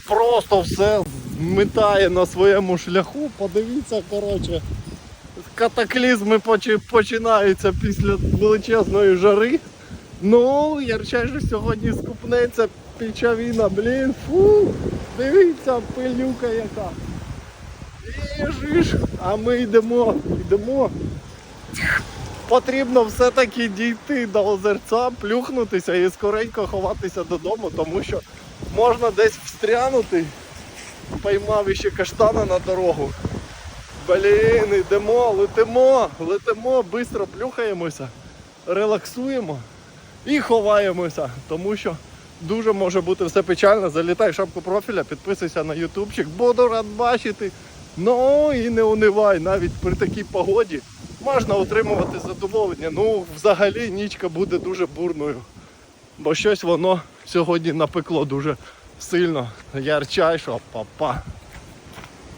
просто все змитає на своєму шляху. Подивіться, коротше, катаклізми починаються після величезної жари. Ну, Ярчай же сьогодні скупнеться, пічавіна, блін, фу, дивіться, пилюка яка. І ж, а ми йдемо. Потрібно все-таки дійти до озерця, плюхнутися і скоренько ховатися додому, тому що можна десь встрянути. Поймав іще каштана на дорогу. Блін, йдемо, летимо, швидко плюхаємося, релаксуємо і ховаємося, тому що дуже може бути все печально. Залітай в шапку профіля, підписуйся на ютубчик, буду рад бачити. Ну і не унивай, навіть при такій погоді можна отримувати задоволення. Ну, взагалі нічка буде дуже бурною, бо щось воно сьогодні напекло дуже сильно. Ярчай, що, па-па.